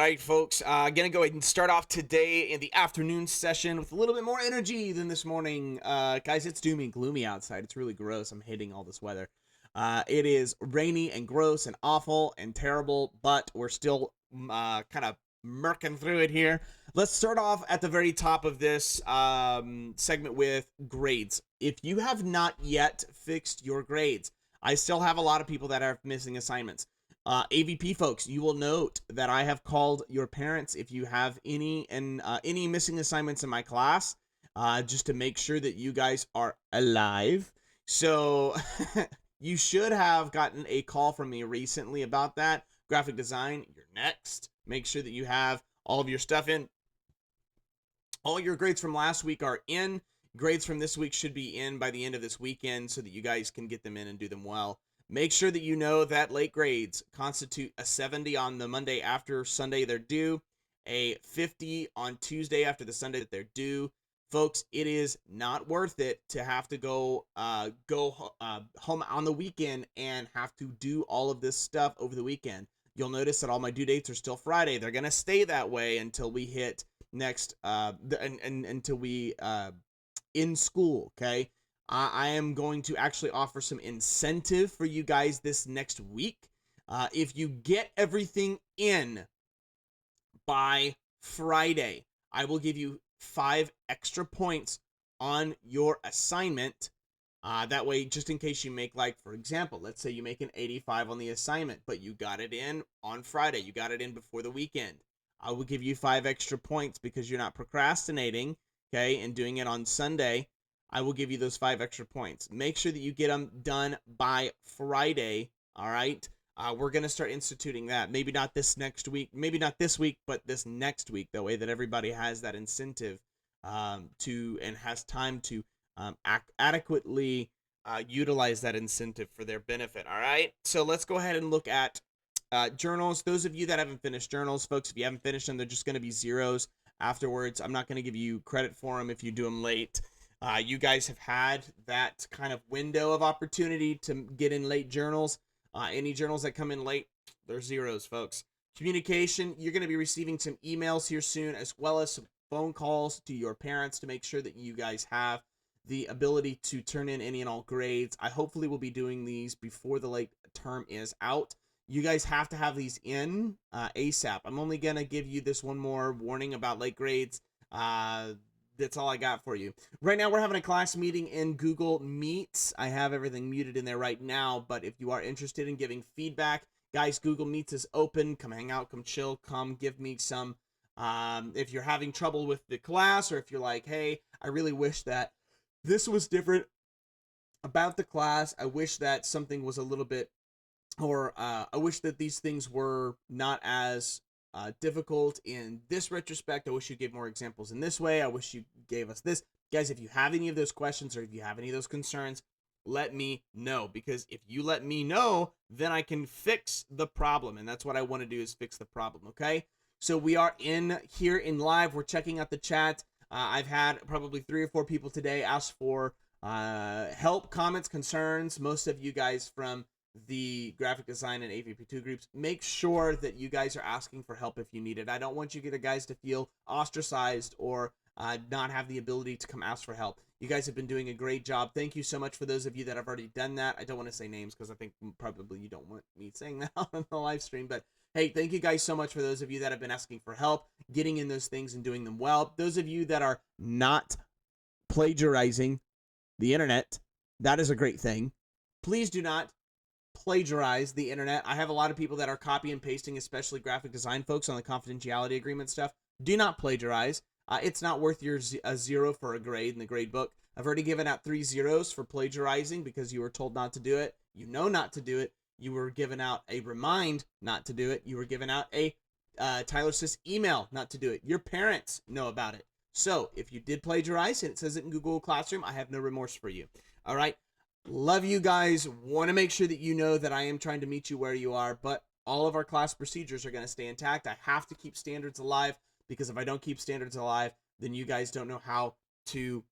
right, folks. Gonna go ahead and start off today in the afternoon session with a little bit more energy than this morning. Guys, it's doomy and gloomy outside. It's really gross. I'm hating all this weather. It is rainy and gross and awful and terrible, but we're still kind of murking through it here. Let's start off at the very top of this segment with grades. If you have not yet fixed your grades, I still have a lot of people that are missing assignments. AVP folks, you will note that I have called your parents if you have any missing assignments in my class, just to make sure that you guys are alive. So you should have gotten a call from me recently about that. Graphic design, you're next. Make sure that you have all of your stuff in. All your grades from last week are in. Grades from this week should be in by the end of this weekend so that you guys can get them in and do them well. Make sure that you know that late grades constitute a 70 on the Monday after Sunday they're due, a 50 on Tuesday after the Sunday that they're due. Folks, it is not worth it to have to go home on the weekend and have to do all of this stuff over the weekend. You'll notice that all my due dates are still Friday. They're going to stay that way until we hit next until we in school, okay? I am going to actually offer some incentive for you guys this next week. If you get everything in by Friday, I will give you 5 extra points on your assignment. That way, just in case you make, like, for example, let's say you make an 85 on the assignment, but you got it in on Friday. You got it in before the weekend. I will give you 5 extra points because you're not procrastinating, okay, and doing it on Sunday. I will give you those 5 extra points. Make sure that you get them done by Friday, all right? We're going to start instituting that. Maybe not this next week, maybe not this week, but this next week, the way that everybody has that incentive and has time to adequately utilize that incentive for their benefit, all right? So let's go ahead and look at journals. Those of you that haven't finished journals, folks, if you haven't finished them, they're just going to be zeros afterwards. I'm not going to give you credit for them if you do them late. You guys have had that kind of window of opportunity to get in late journals. Any journals that come in late, they're zeros, folks. Communication, you're going to be receiving some emails here soon, as well as some phone calls to your parents to make sure that you guys have the ability to turn in any and all grades. I hopefully will be doing these before the late term is out. You guys have to have these in ASAP. I'm only going to give you this one more warning about late grades. That's all I got for you. Right now, we're having a class meeting in Google Meets. I have everything muted in there right now, but if you are interested in giving feedback, guys, Google Meets is open. Come hang out, come chill, come give me some. If you're having trouble with the class, or if you're like, hey, I really wish that this was different about the class. I wish that something was a little bit, or I wish that these things were not as difficult in this retrospect. I wish you gave more examples in this way. I wish you gave us this. Guys, if you have any of those questions or if you have any of those concerns, let me know, because if you let me know, then I can fix the problem, and that's what I want to do, is fix the problem, okay? So we are in here in live. We're checking out the chat. I've had probably 3 or 4 people today ask for help, comments, concerns. Most of you guys from the graphic design and AVP2 groups, make sure that you guys are asking for help if you need it. I don't want you guys to feel ostracized or not have the ability to come ask for help. You guys have been doing a great job. Thank you so much for those of you that have already done that. I don't want to say names because I think probably you don't want me saying that on the live stream, but hey, thank you guys so much for those of you that have been asking for help, getting in those things and doing them well. Those of you that are not plagiarizing the internet, that is a great thing. Please do not plagiarize the internet. I have a lot of people that are copy and pasting, especially graphic design folks on the confidentiality agreement stuff. Do not plagiarize. It's not worth your a 0 for a grade in the grade book. I've already given out 3 zeros for plagiarizing because you were told not to do it. You know not to do it. You were given out a remind not to do it. You were given out a Tyler Sis email not to do it. Your parents know about it. So if you did plagiarize and it says it in Google Classroom, I have no remorse for you. All right. Love you guys. Want to make sure that you know that I am trying to meet you where you are, but all of our class procedures are going to stay intact. I have to keep standards alive, because if I don't keep standards alive, then you guys don't know how to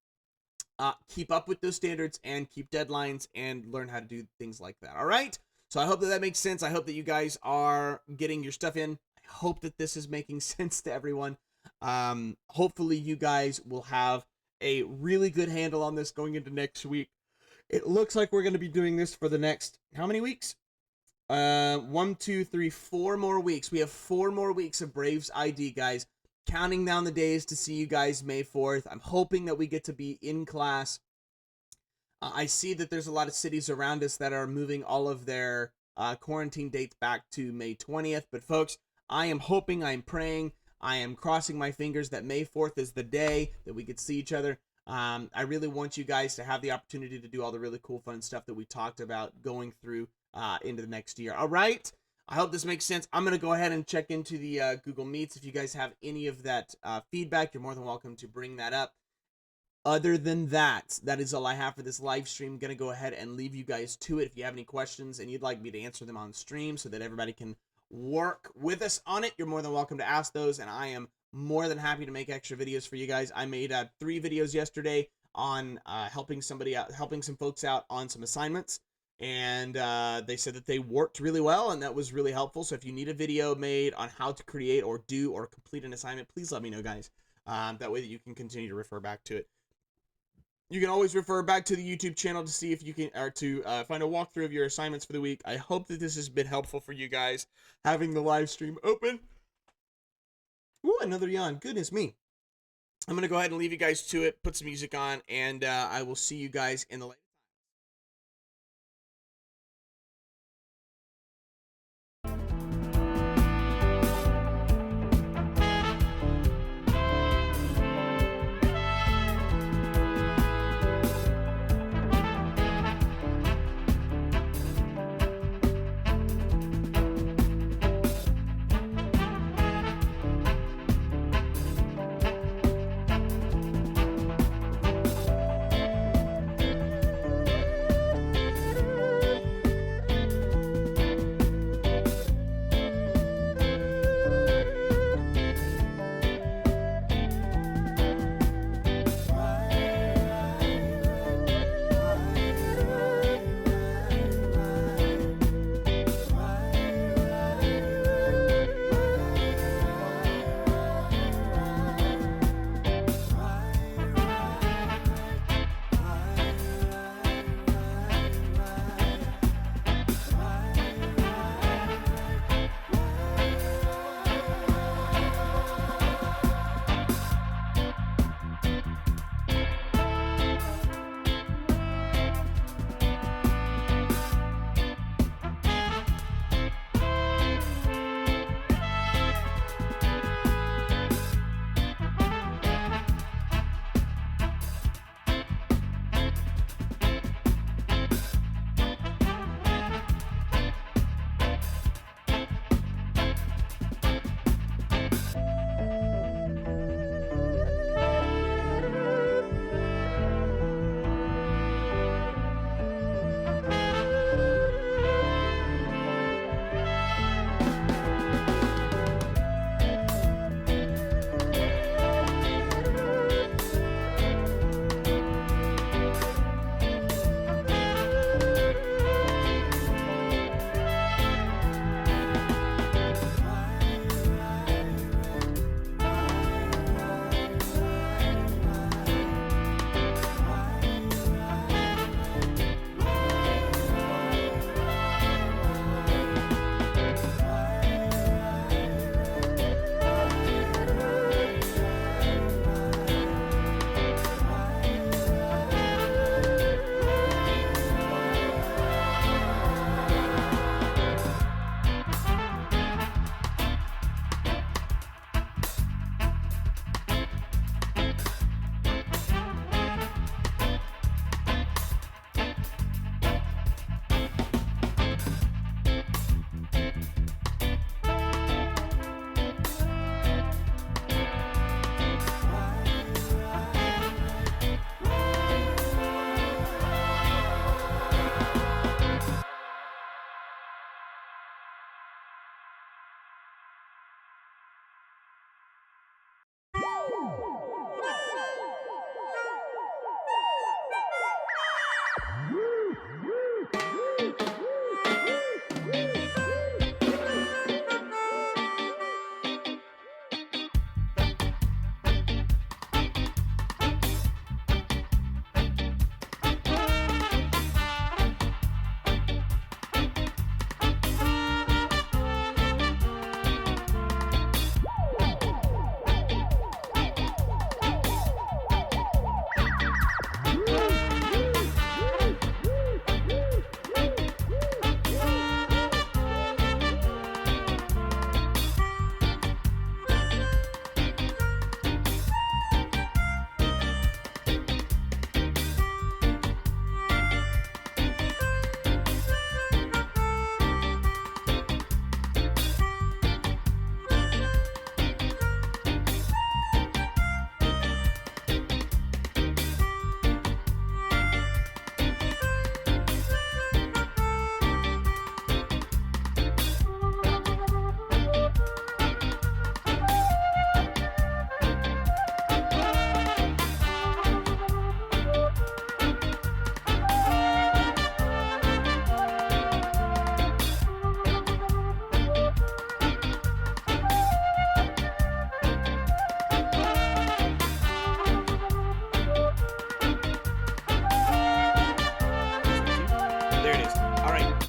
keep up with those standards and keep deadlines and learn how to do things like that. All right. So I hope that makes sense. I hope that you guys are getting your stuff in. I hope that this is making sense to everyone. Hopefully you guys will have a really good handle on this going into next week. It looks like we're going to be doing this for the next, how many weeks? 1, 2, 3, 4 more weeks. We have 4 more weeks of Braves ID, guys. Counting down the days to see you guys May 4th. I'm hoping that we get to be in class. I see that there's a lot of cities around us that are moving all of their quarantine dates back to May 20th. But folks, I am hoping, I am praying, I am crossing my fingers that May 4th is the day that we could see each other. I really want you guys to have the opportunity to do all the really cool, fun stuff that we talked about going through into the next year. All right. I hope this makes sense. I'm going to go ahead and check into the Google Meets. If you guys have any of that feedback, you're more than welcome to bring that up. Other than that, that is all I have for this live stream. I'm going to go ahead and leave you guys to it. If you have any questions and you'd like me to answer them on stream so that everybody can work with us on it, you're more than welcome to ask those, and I am more than happy to make extra videos for you guys. I made 3 videos yesterday on helping somebody out, helping some folks out on some assignments, and they said that they worked really well, and that was really helpful. So if you need a video made on how to create or do or complete an assignment, please let me know, guys. That way that you can continue to refer back to it. You can always refer back to the YouTube channel to see if you can, or to find a walkthrough of your assignments for the week. I hope that this has been helpful for you guys, having the live stream open. Ooh, another yawn. Goodness me. I'm going to go ahead and leave you guys to it, put some music on, and I will see you guys in the later.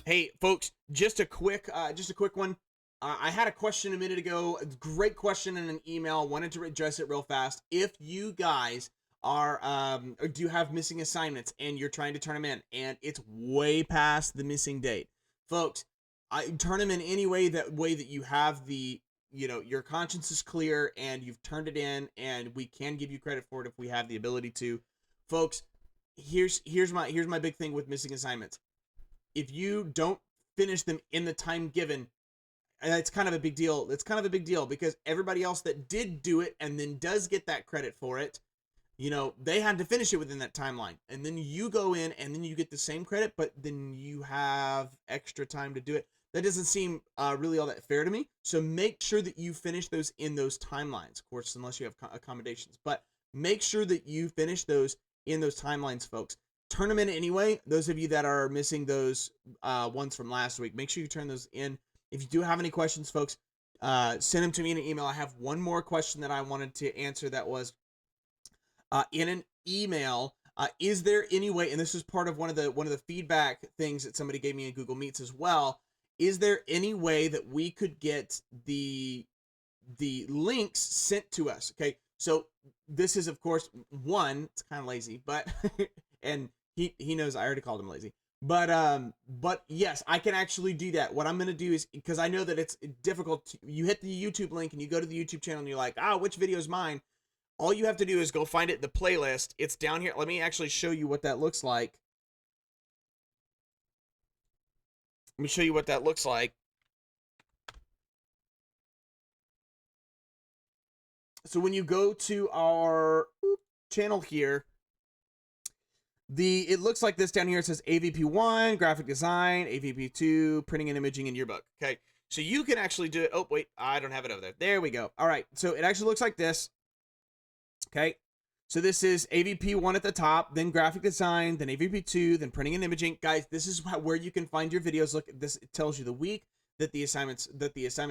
Hey, folks, just a quick one. I had a question a minute ago. Great question in an email. Wanted to address it real fast. If you guys are, or do you have missing assignments and you're trying to turn them in, and it's way past the missing date, folks, I turn them in any way that you have the, your conscience is clear and you've turned it in, and we can give you credit for it if we have the ability to, folks. Here's my big thing with missing assignments. If you don't finish them in the time given, it's kind of a big deal. It's kind of a big deal because everybody else that did do it and then does get that credit for it, they had to finish it within that timeline. And then you go in and then you get the same credit, but then you have extra time to do it. That doesn't seem really all that fair to me. So make sure that you finish those in those timelines, of course, unless you have accommodations. But make sure that you finish those in those timelines, folks. Turn them in anyway. Those of you that are missing those ones from last week, make sure you turn those in. If you do have any questions, folks, send them to me in an email. I have one more question that I wanted to answer that was in an email. Is there any way, and this is part of one of the feedback things that somebody gave me in Google Meets as well, is there any way that we could get the links sent to us? Okay, so this is, of course, one, it's kind of lazy, but and he knows I already called him lazy. But yes, I can actually do that. What I'm going to do is, because I know that it's difficult, you hit the YouTube link and you go to the YouTube channel and you're like, which video is mine? All you have to do is go find it in the playlist. It's down here. Let me actually show you what that looks like. Let me show you what that looks like. So when you go to our channel here, it looks like this down here. It says AVP1, graphic design, AVP2, printing and imaging in yearbook. Okay, so you can actually do it. Oh, wait, I don't have it over there. There we go. All right, so it actually looks like this. Okay, so this is AVP1 at the top, then graphic design, then AVP2, then printing and imaging. Guys, this is where you can find your videos. Look, this, it tells you the week that the assignment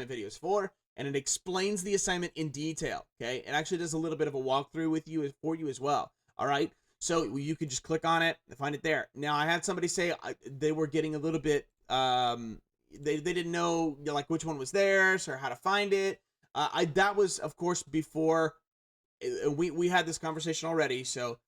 video is for, and it explains the assignment in detail. Okay, it actually does a little bit of a walkthrough for you as well. All right. So you could just click on it and find it there. Now, I had somebody say they were getting a little bit, they didn't know like which one was theirs or how to find it. That was, of course, before we had this conversation already. So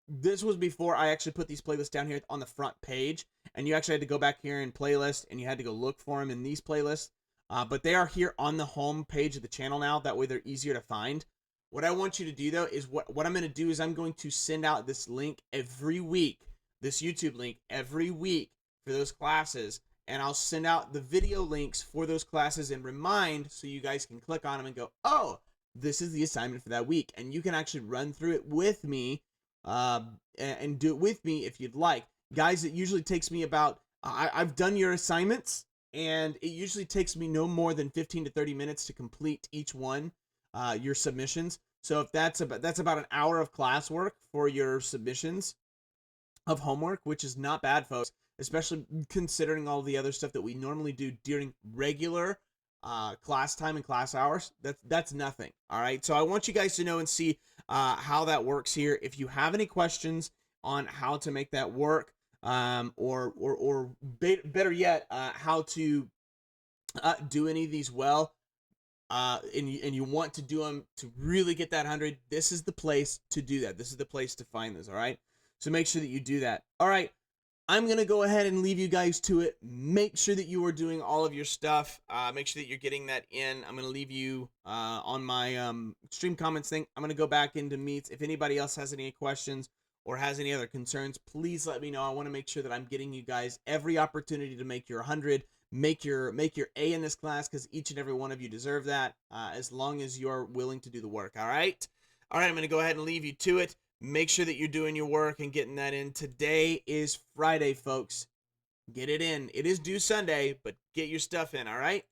this was before I actually put these playlists down here on the front page. And you actually had to go back here in playlist and you had to go look for them in these playlists. But they are here on the home page of the channel now. That way they're easier to find. What I want you to do, though, is what I'm going to do is I'm going to send out this link every week, this YouTube link every week for those classes, and I'll send out the video links for those classes and remind so you guys can click on them and go, oh, this is the assignment for that week, and you can actually run through it with me and do it with me if you'd like. Guys, it usually takes me about, I've done your assignments, and it usually takes me no more than 15 to 30 minutes to complete each one. Your submissions. So if that's about an hour of classwork for your submissions of homework, which is not bad, folks, especially considering all the other stuff that we normally do during regular class time and class hours. That's nothing. All right. So I want you guys to know and see how that works here. If you have any questions on how to make that work, or better yet, how to do any of these well, and you want to do them to really get that 100, this is the place to do that. This is the place to find those. All right. So make sure that you do that. All right. I'm going to go ahead and leave you guys to it. Make sure that you are doing all of your stuff. Make sure that you're getting that in. I'm going to leave you on my stream comments thing. I'm going to go back into Meets. If anybody else has any questions or has any other concerns, please let me know. I want to make sure that I'm getting you guys every opportunity to make your 100. Make your A in this class, because each and every one of you deserve that, as long as you're willing to do the work. All right. I'm going to go ahead and leave you to it. Make sure that you're doing your work and getting that in. Today is Friday, folks. Get it in. It is due Sunday, but get your stuff in. All right.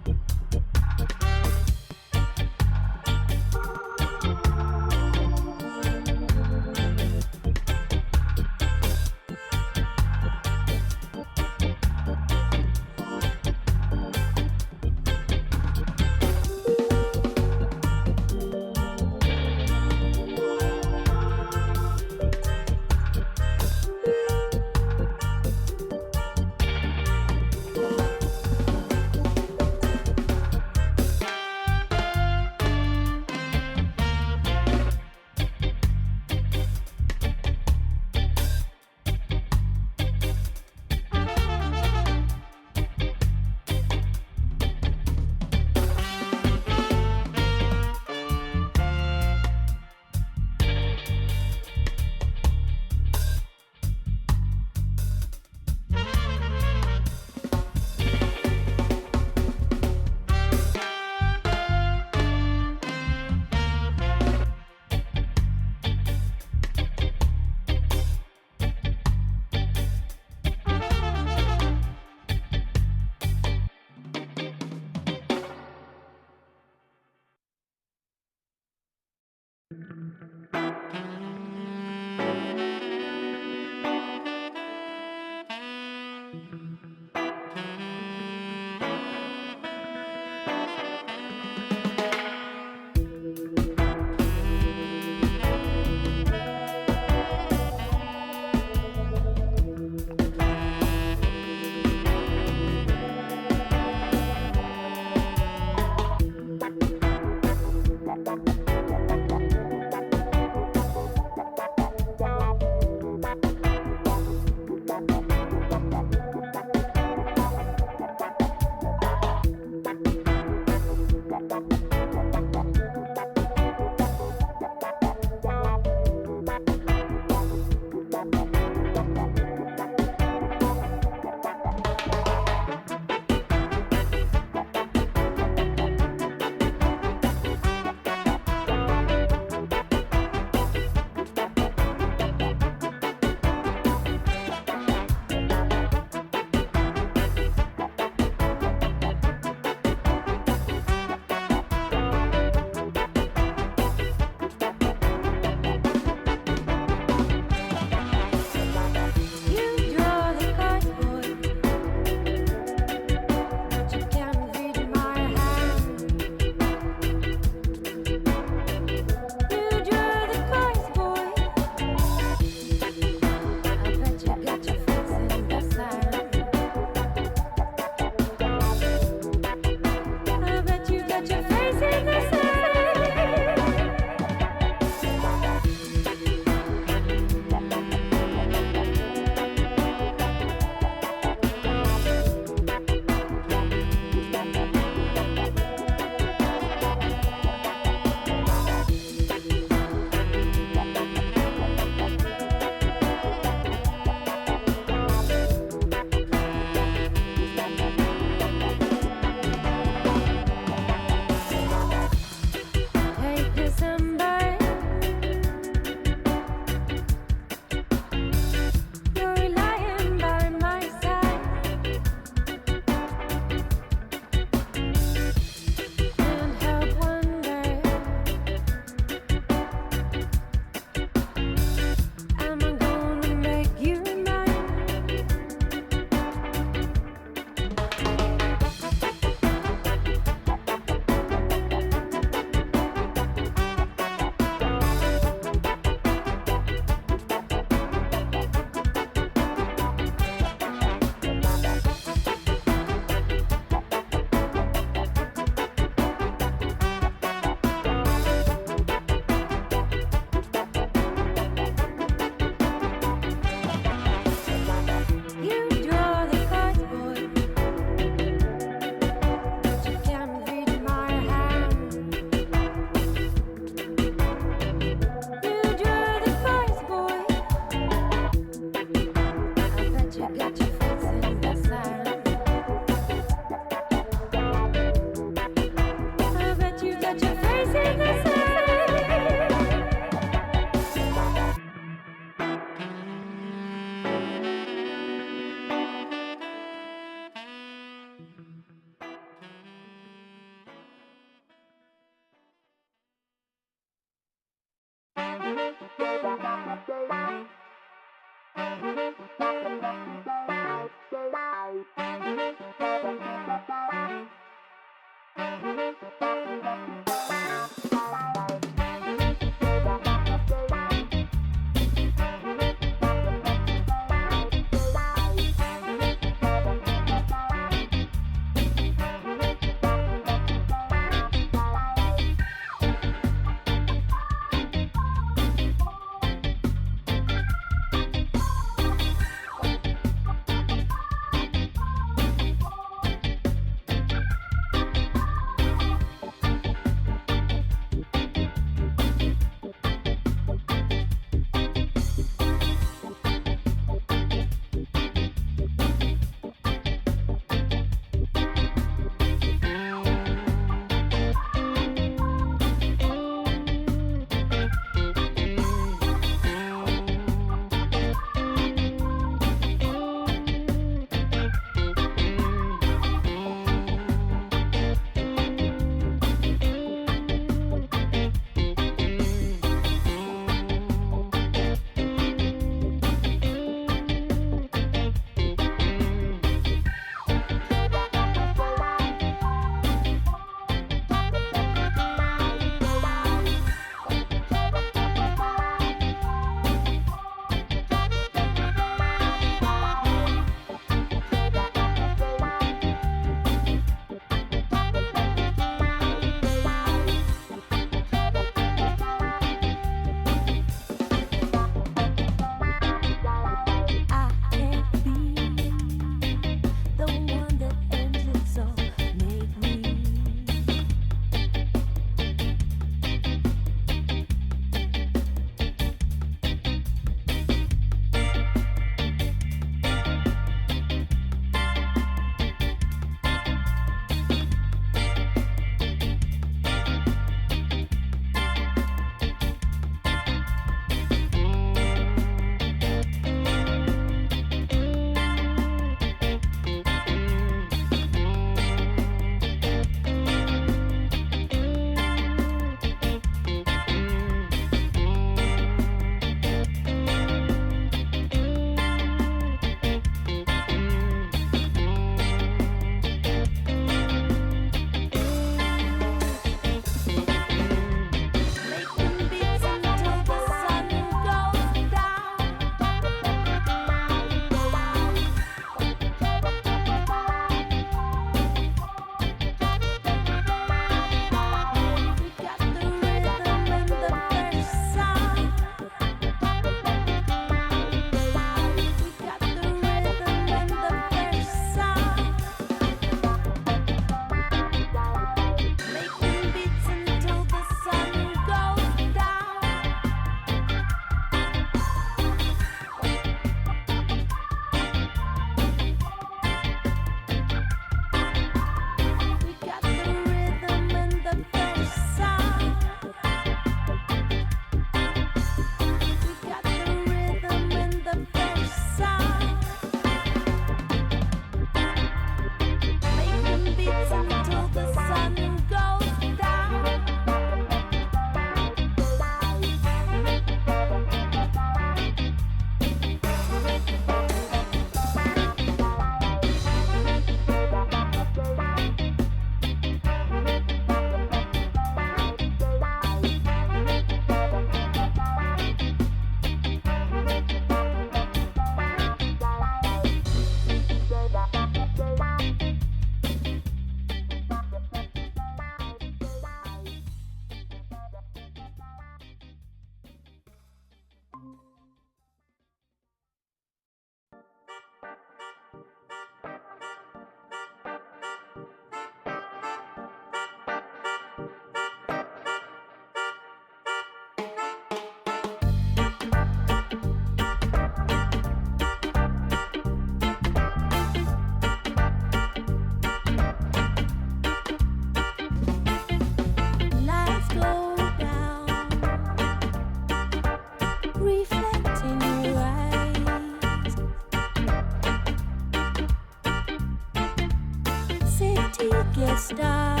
City gets dark,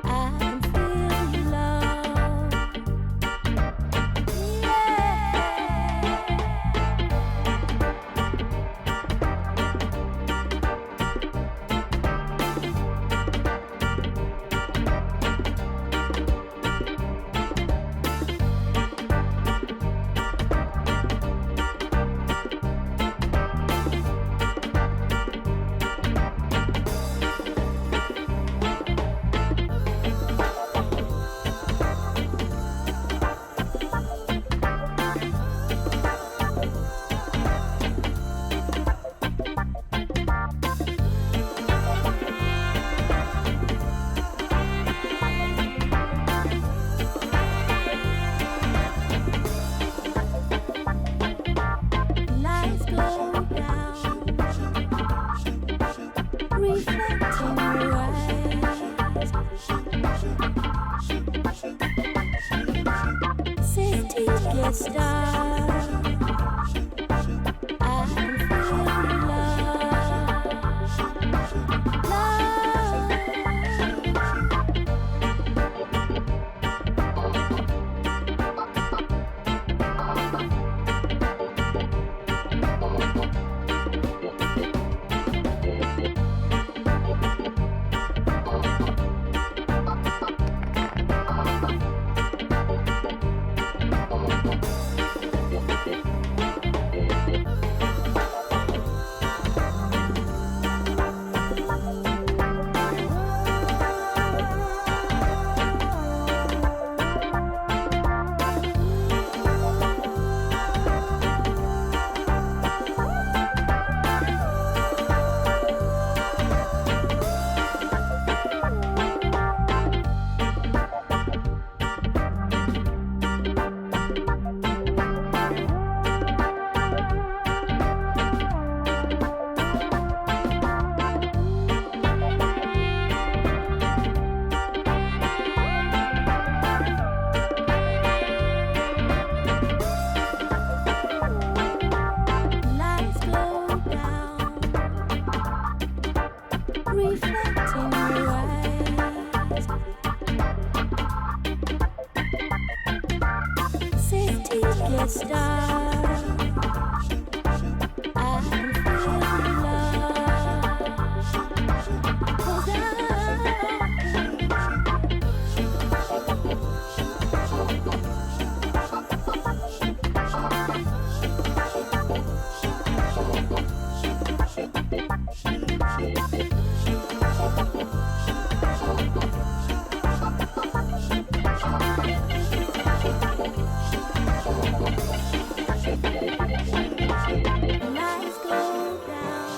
I can feel your love. Lights go down, reflecting your eyes. City gets dark, I can feel your love. Lights go down, reflecting your eyes. City gets dark, I can feel your love. 'Cause lights go down,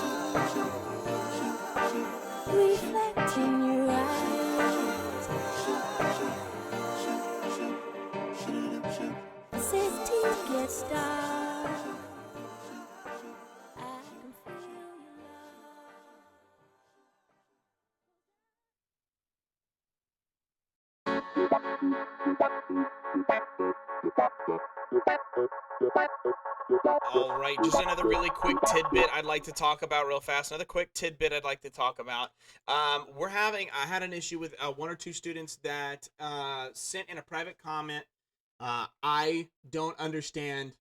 reflecting your eyes. City gets dark, I can feel your love. All right, just another really quick tidbit I'd like to talk about real fast. Another quick tidbit I'd like to talk about. I had an issue with one or two students that sent in a private comment. I don't understand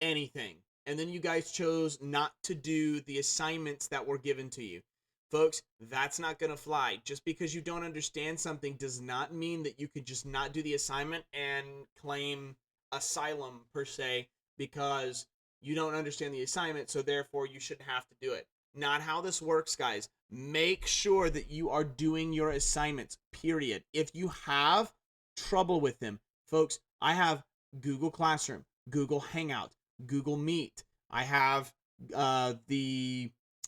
anything. And then you guys chose not to do the assignments that were given to you. Folks, that's not going to fly. Just because you don't understand something does not mean that you could just not do the assignment and claim asylum per se, because you don't understand the assignment, so therefore you shouldn't have to do it. Not how this works, guys. Make sure that you are doing your assignments, period. If you have trouble with them, folks, I have Google Classroom, Google Hangout, Google Meet. I have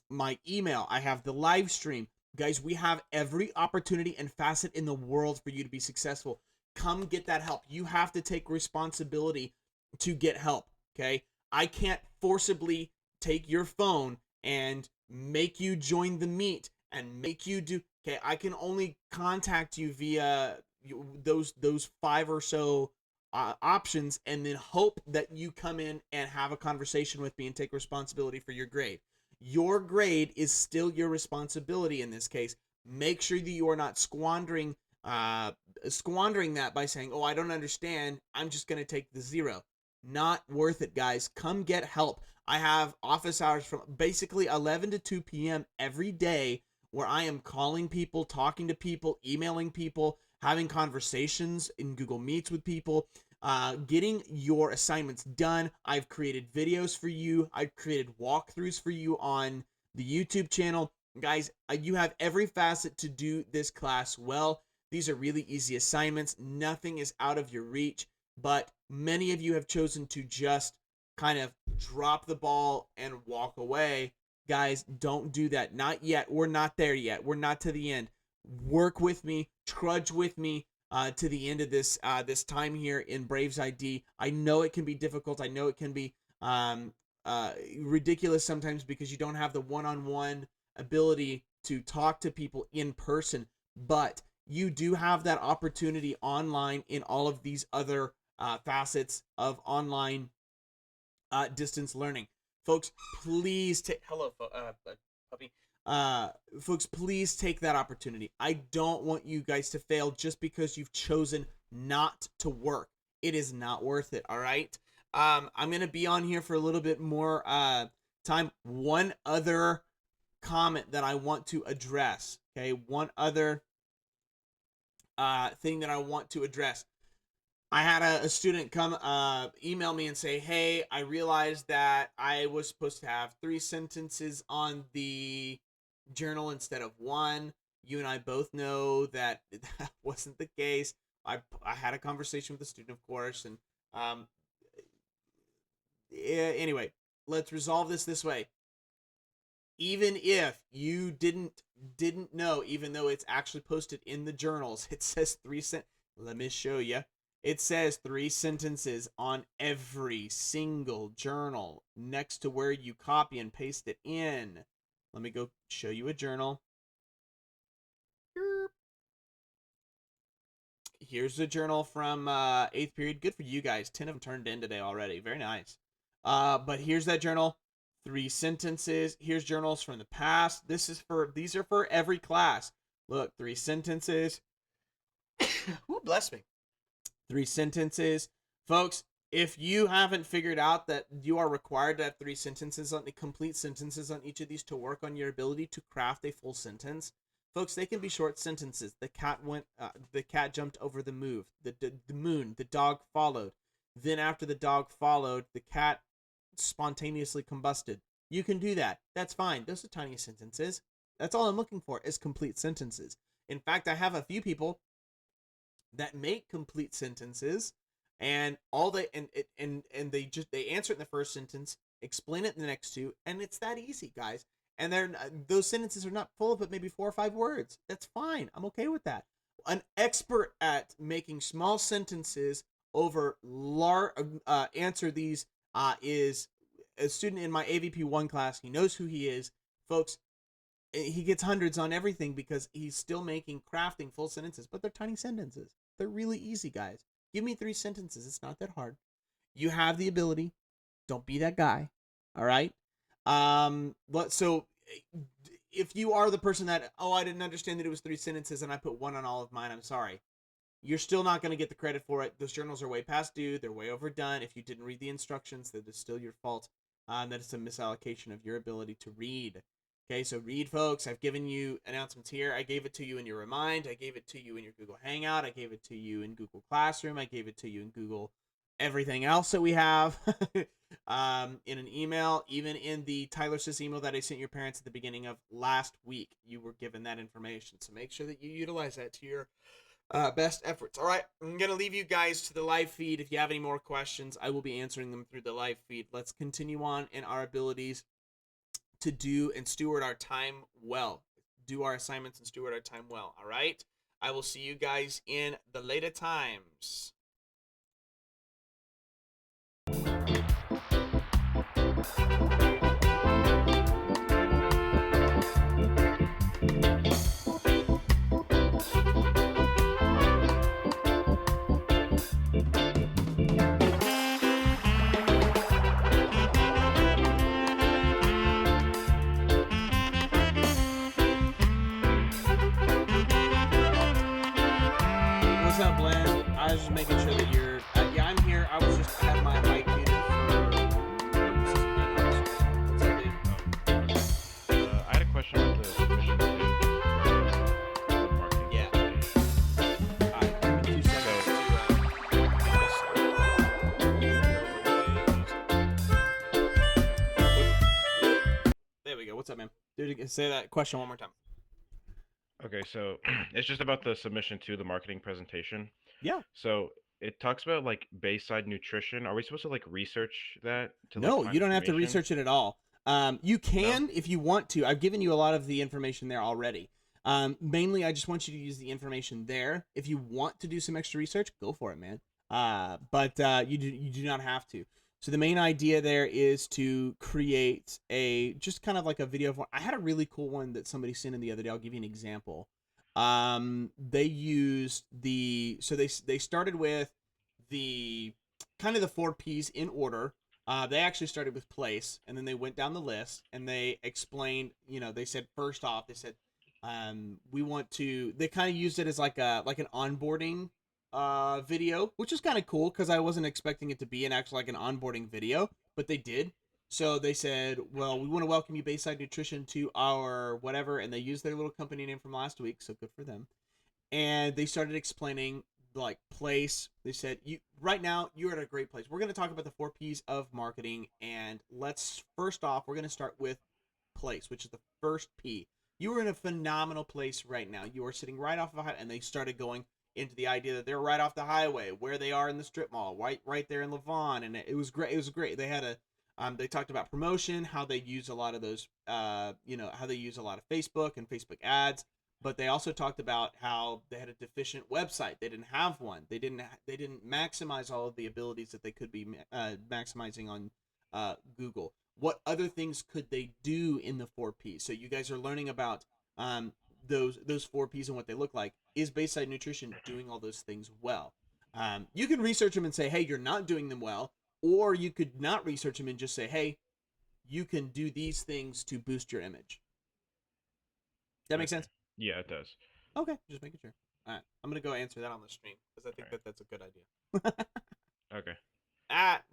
my email. I have the live stream. Guys, we have every opportunity and facet in the world for you to be successful. Come get that help. You have to take responsibility to get help, okay? I can't forcibly take your phone and make you join the meet and make you do, okay? I can only contact you via those 5 or so options, and then hope that you come in and have a conversation with me and take responsibility for your grade. Your grade is still your responsibility in this case. Make sure that you are not squandering that by saying, "Oh, I don't understand. I'm just going to take the 0." Not worth it, guys. Come get help. I have office hours from basically 11 to 2 p.m. every day where I am calling people, talking to people, emailing people, having conversations in Google Meets with people, getting your assignments done. I've created videos for you. I've created walkthroughs for you on the YouTube channel. Guys, you have every facet to do this class well. These are really easy assignments. Nothing is out of your reach, but many of you have chosen to just kind of drop the ball and walk away. Guys, don't do that. Not yet. We're not there yet. We're not to the end. Work with me, trudge with me to the end of this time here in Braves ID. I know it can be difficult. I know it can be ridiculous sometimes because you don't have the one-on-one ability to talk to people in person, but you do have that opportunity online in all of these other facets of online distance learning. Folks, please take puppy. Folks, please take that opportunity. I don't want you guys to fail just because you've chosen not to work. It is not worth it. All right. I'm gonna be on here for a little bit more time. One other comment that I want to address. Okay, one other thing that I want to address. I had a student come email me and say, "Hey, I realized that I was supposed to have 3 sentences on the journal instead of 1. You and I both know that that wasn't the case." I had a conversation with the student, of course, and anyway, let's resolve this way. Even if you didn't know, even though it's actually posted in the journals, it says 3 Let me show you. It says 3 sentences on every single journal next to where you copy and paste it in. Let me go show you a journal. Here's the journal from 8th period. Good for you guys. 10 of them turned in today already. Very nice. But here's that journal. 3 sentences. Here's journals from the these are for every class. Look, 3 sentences. Ooh, bless me. 3 sentences. Folks, if you haven't figured out that you are required to have 3 sentences on the complete sentences on each of these to work on your ability to craft a full sentence, folks, they can be short sentences. The cat jumped over the moon, the dog followed. Then after the dog followed, the cat spontaneously combusted. You can do that. That's fine. Those are tiny sentences. That's all I'm looking for is complete sentences. In fact, I have a few people that make complete sentences, and they answer it in the first sentence, explain it in the next 2, and it's that easy, guys. And those sentences are not full of but maybe 4 or 5 words. That's fine. I'm okay with that. An expert at making small sentences over answer these is a student in my AVP 1 class. He knows who he is, folks. He gets hundreds on everything because he's still crafting full sentences, but they're tiny sentences. They're really easy, guys. Give me 3 sentences. It's not that hard. You have the ability. Don't be that guy. All right. So if you are the person that, I didn't understand that it was 3 sentences and I put 1 on all of mine, I'm sorry. You're still not going to get the credit for it. Those journals are way past due. They're way overdone. If you didn't read the instructions, that is still your fault. That is a misallocation of your ability to read. Okay, so read, folks. I've given you announcements here. I gave it to you in your Remind. I gave it to you in your Google Hangout. I gave it to you in Google Classroom. I gave it to you in Google everything else that we have in an email. Even in the Tyler Sis email that I sent your parents at the beginning of last week, you were given that information. So make sure that you utilize that to your best efforts. All right, I'm going to leave you guys to the live feed. If you have any more questions, I will be answering them through the live feed. Let's continue on in our abilities to do and steward our time well. Do our assignments and steward our time well. All right. I will see you guys in the later times. What's up, Glenn? I was just making sure that you're. Yeah, I'm here. I was just had my mic muted for purposes of being on the screen. What's up, dude? I had a question about the submission to the marketing Yeah. presentation. All right, give me 2 seconds So, to get this There we go. What's up, man? Dude, say that question one more time. okay, so it's just about the submission to the marketing presentation. Yeah. So it talks about like Bayside Nutrition. Are we supposed to like research that to like No, find you don't have to information? research it at all. You No? can if you want to. I've given you a lot of the information there already. Mainly, I just want you to use the information there. If you want to do some extra research, go for it, man. But you do not have to. So the main idea there is to create a just kind of like a video. I had a really cool one that somebody sent in the other day. I'll give you an example. They used they started with the kind of the 4 P's in order. They actually started with place, and then they went down the list, and they explained. They said first off, they said, we want to. They kind of used it as like an onboarding video, which is kind of cool because I wasn't expecting it to be like an onboarding video, but they did. So they said, well, we want to welcome you, Bayside Nutrition, to our whatever, and they used their little company name from last week, so good for them. And they started explaining like place. They said, you right now you're at a great place. We're going to talk about the 4 P's of marketing, and let's first off we're going to start with place, which is the first P. You are in a phenomenal place right now. You are sitting right off of a highway, and they started going into the idea that they're right off the highway, where they are in the strip mall, right there in Lavon, and it was great. It was great. They had they talked about promotion, how they use a lot of those, how they use a lot of Facebook and Facebook ads, but they also talked about how they had a deficient website. They didn't have one. They didn't maximize all of the abilities that they could be maximizing on Google. What other things could they do in the 4 Ps? So you guys are learning about those 4 Ps and what they look like. Is Bayside Nutrition doing all those things well? You can research them and say, hey, you're not doing them well, or you could not research them and just say, hey, you can do these things to boost your image. That makes Okay. sense? Yeah, it does. Okay, just making sure. All right, I'm gonna go answer that on the stream because I think Alright. that's a good idea. Okay. Ah,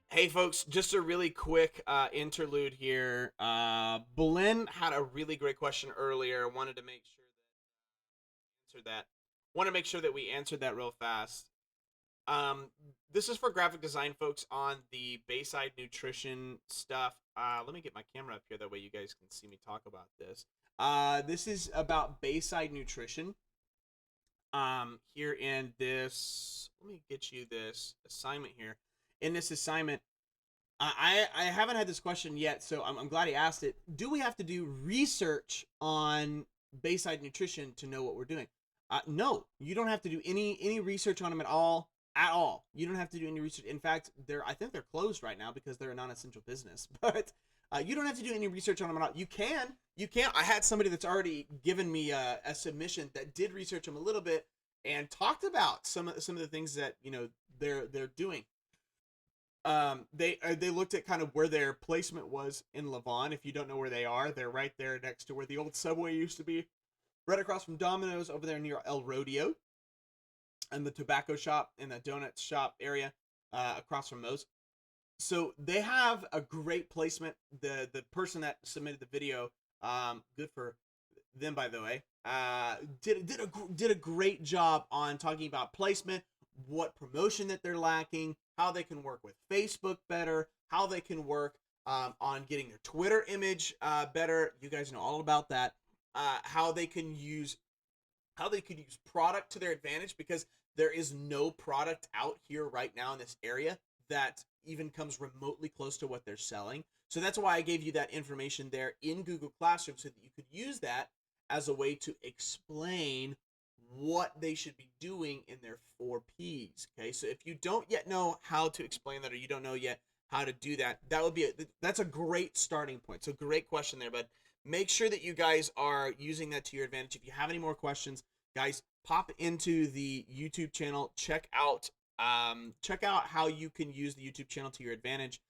hey folks, just a really quick interlude here. Belen had a really great question earlier. Wanted to make sure that Want to make sure that we answered that real fast. Um, this is for graphic design folks on the Bayside Nutrition stuff. Let me get my camera up here that way you guys can see me talk about this. This is about Bayside Nutrition. Here in this, let me get you this assignment here. In this assignment, I haven't had this question yet, so I'm glad he asked it. Do we have to do research on Bayside Nutrition to know what we're doing? No, you don't have to do any research on them at all. At all, you don't have to do any research. In fact, I think they're closed right now because they're a non-essential business. But you don't have to do any research on them at all. You can. I had somebody that's already given me a submission that did research them a little bit and talked about some of the things that they're doing. They looked at kind of where their placement was in Lavon. If you don't know where they are, they're right there next to where the old Subway used to be, right across from Domino's, over there near El Rodeo, and the tobacco shop and the donut shop area across from those. So they have a great placement. The person that submitted the video, good for them by the way, did a great job on talking about placement, what promotion that they're lacking, how they can work with Facebook better, how they can work on getting their Twitter image better. You guys know all about that. How they could use product to their advantage, because there is no product out here right now in this area that even comes remotely close to what they're selling. So that's why I gave you that information there in Google Classroom, so that you could use that as a way to explain what they should be doing in their 4 Ps. Okay, so if you don't yet know how to explain that, or you don't know yet how to do that, that's a great starting point. So great question there, but make sure that you guys are using that to your advantage. If you have any more questions, guys, pop into the YouTube channel, check out check out how you can use the YouTube channel to your advantage.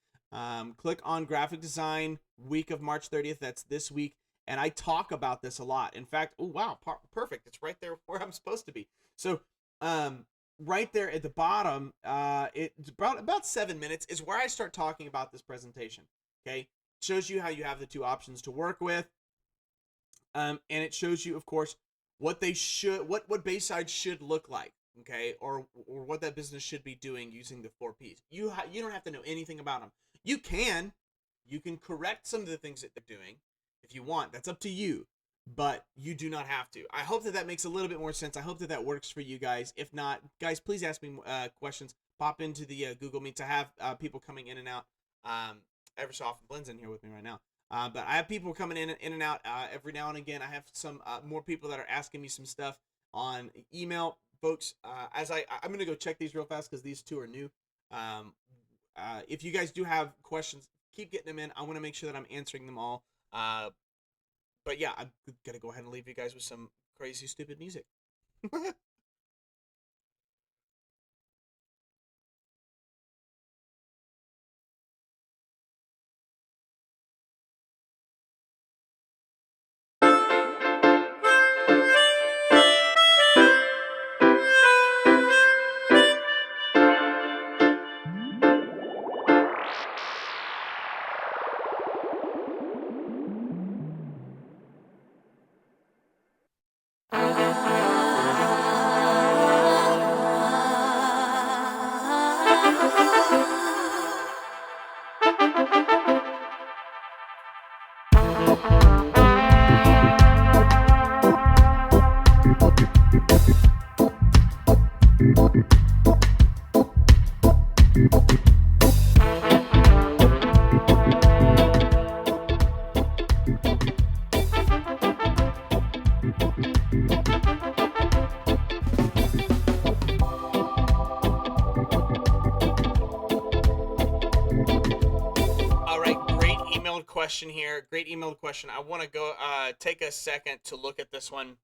Click on graphic design week of March 30th. That's this week. And I talk about this a lot. In fact, oh, wow, perfect. It's right there where I'm supposed to be. So, right there at the bottom, it's about 7 minutes is where I start talking about this presentation. Okay. Shows you how you have the two options to work with. And it shows you, of course, what Bayside should look like, okay, or what that business should be doing using the 4Ps. You don't have to know anything about them. You can correct some of the things that they're doing if you want. That's up to you, but you do not have to. I hope that makes a little bit more sense. I hope that works for you guys. If not, guys, please ask me questions. Pop into the Google Meets. I have people coming in and out ever so often. Glenn's in here with me right now. But I have people coming in and out every now and again. I have some more people that are asking me some stuff on email, folks. I'm going to go check these real fast because these two are new. If you guys do have questions, keep getting them in. I want to make sure that I'm answering them all. But yeah, I'm going to go ahead and leave you guys with some crazy, stupid music. All right, great emailed question here. Great emailed question. I want to go take a second to look at this one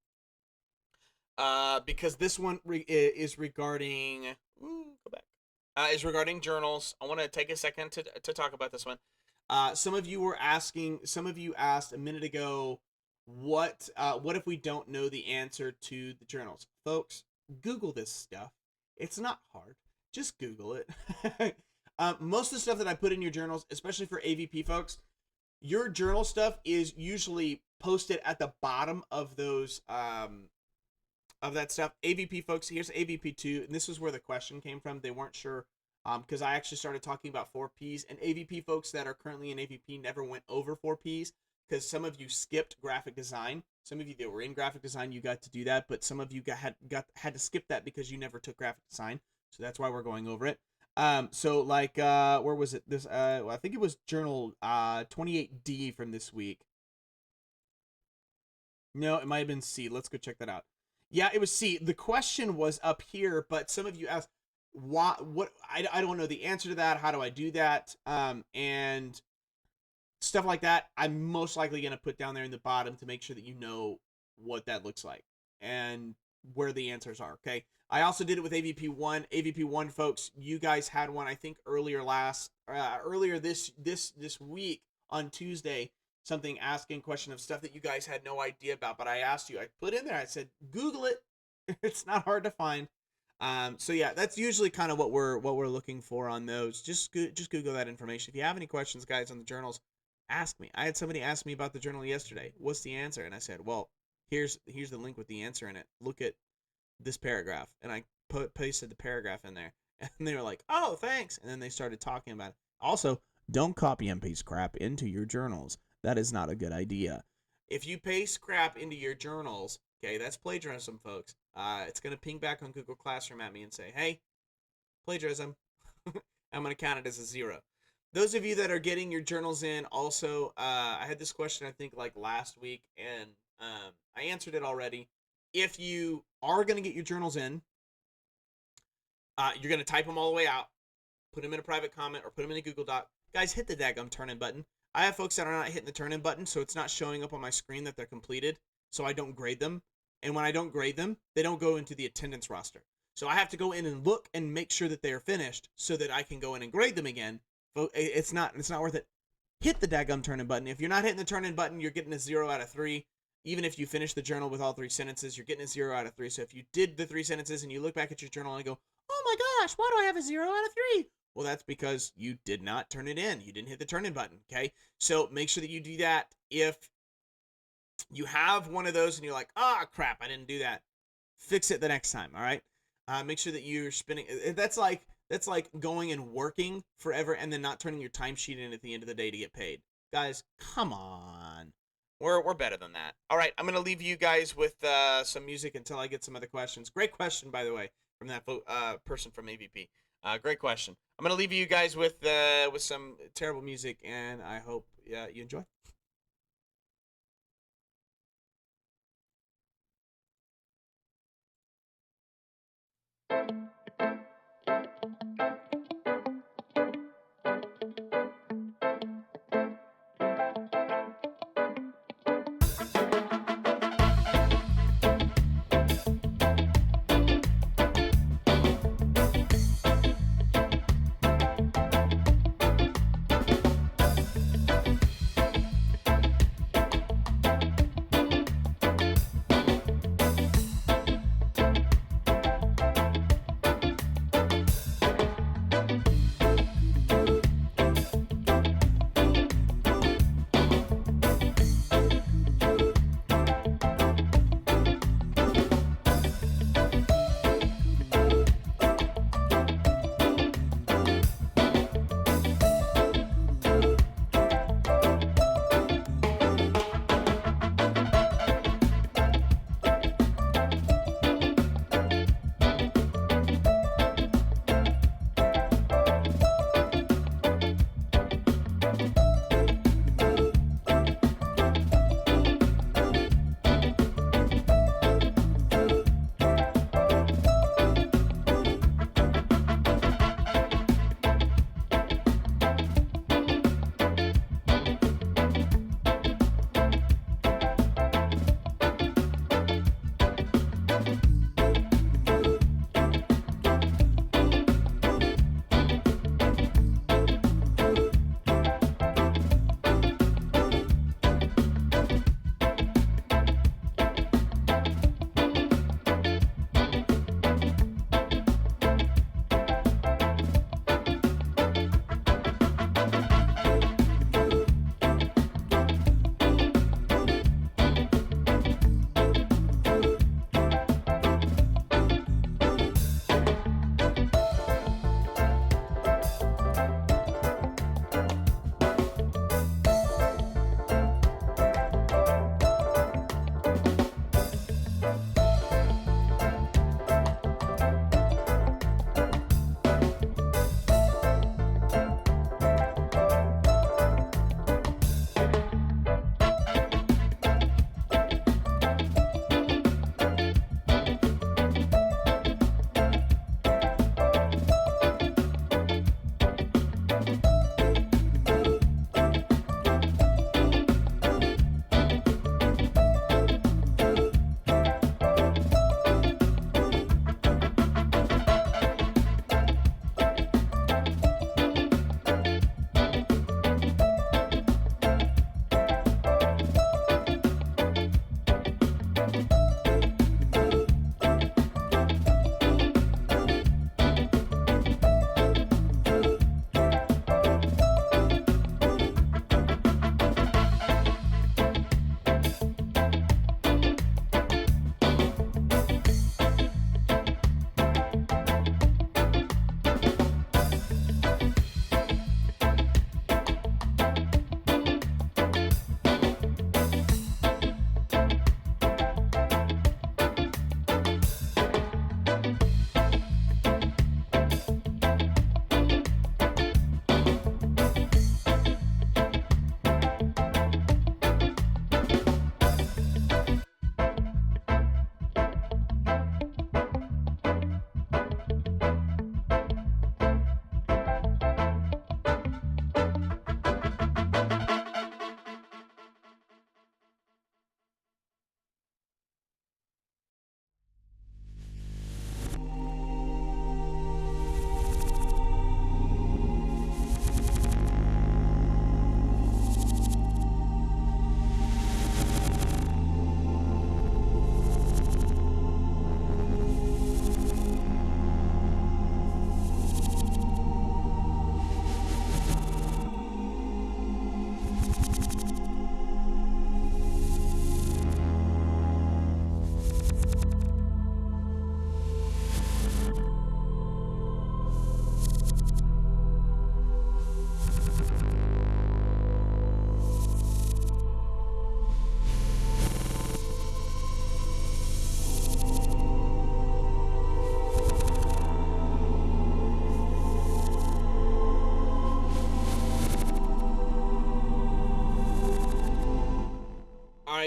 because this one is regarding. Go back. Is regarding journals. I want to take a second to talk about this one. Some of you asked a minute ago, what if we don't know the answer to the journals? Folks, Google this stuff. It's not hard. Just Google it. Most of the stuff that I put in your journals, especially for AVP folks, your journal stuff is usually posted at the bottom of those of that stuff. AVP folks, here's AVP2, and this is where the question came from. They weren't sure because I actually started talking about 4Ps, and AVP folks that are currently in AVP never went over 4Ps because some of you skipped graphic design. Some of you that were in graphic design, you got to do that, but some of you had to skip that because you never took graphic design. So that's why we're going over it. So like where was it? This well, I think it was journal 28D from this week. No, it might have been C. Let's go check that out. Yeah, it was C. The question was up here, but some of you asked what I don't know the answer to that. How do I do that? And stuff like that. I'm most likely going to put down there in the bottom to make sure that you know what that looks like and where the answers are. Okay. I also did it with AVP1. AVP1 folks, you guys had one I think earlier this week on Tuesday, something asking question of stuff that you guys had no idea about, but I asked you. I put in there. I said Google it. It's not hard to find. So yeah, that's usually kind of what we're looking for on those. Just Google that information. If you have any questions, guys, on the journals, ask me. I had somebody ask me about the journal yesterday. What's the answer? And I said, well, here's the link with the answer in it. Look at this paragraph, and I pasted the paragraph in there, and they were like, oh, thanks, and then they started talking about it. Also, don't copy and paste crap into your journals. That is not a good idea. If you paste crap into your journals, okay, that's plagiarism, folks. It's going to ping back on Google Classroom at me and say, hey, plagiarism. I'm going to count it as a 0. Those of you that are getting your journals in, also, I had this question, I think, like last week, and I answered it already. If you are going to get your journals in, you're going to type them all the way out, put them in a private comment, or put them in a Google Doc. Guys, hit the daggum turn-in button. I have folks that are not hitting the turn-in button, so it's not showing up on my screen that they're completed, so I don't grade them. And when I don't grade them, they don't go into the attendance roster. So I have to go in and look and make sure that they are finished so that I can go in and grade them again. It's not worth it. Hit the daggum turn in button. If you're not hitting the turn in button, you're getting a 0 out of 3. Even if you finish the journal with all 3 sentences, you're getting a 0 out of 3. So if you did the 3 sentences and you look back at your journal and go, oh my gosh, why do I have a 0 out of 3? Well, that's because you did not turn it in. You didn't hit the turn in button, okay? So make sure that you do that. If you have one of those and you're like, crap, I didn't do that, fix it the next time, all right? Make sure that you're spending, that's like going and working forever and then not turning your timesheet in at the end of the day to get paid. Guys, come on. We're better than that. All right, I'm going to leave you guys with some music until I get some other questions. Great question, by the way, from that person from AVP. Great question. I'm going to leave you guys with some terrible music, and I hope you enjoy.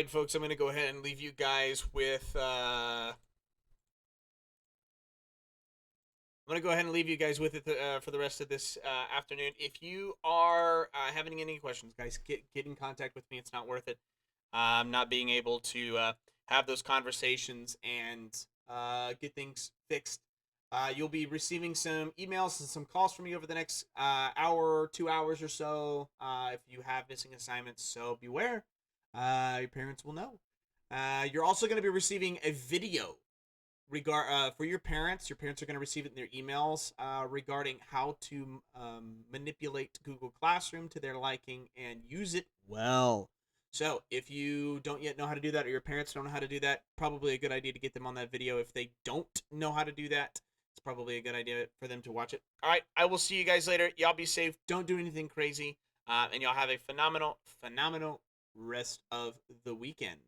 right, folks, I'm going to go ahead and leave you guys with it for the rest of this afternoon. If you are having any questions, guys, get in contact with me. It's not worth it. Not being able to have those conversations and get things fixed. You'll be receiving some emails and some calls from me over the next hour, 2 hours or so. If you have missing assignments, so beware. Your parents will know. You're also going to be receiving a video for your parents. Your parents are going to receive it in their emails regarding how to manipulate Google Classroom to their liking and use it well. So if you don't yet know how to do that, or your parents don't know how to do that, probably a good idea to get them on that video. If they don't know how to do that, it's probably a good idea for them to watch it. All right, I will see you guys later. Y'all be safe. Don't do anything crazy. And y'all have a phenomenal rest of the weekend.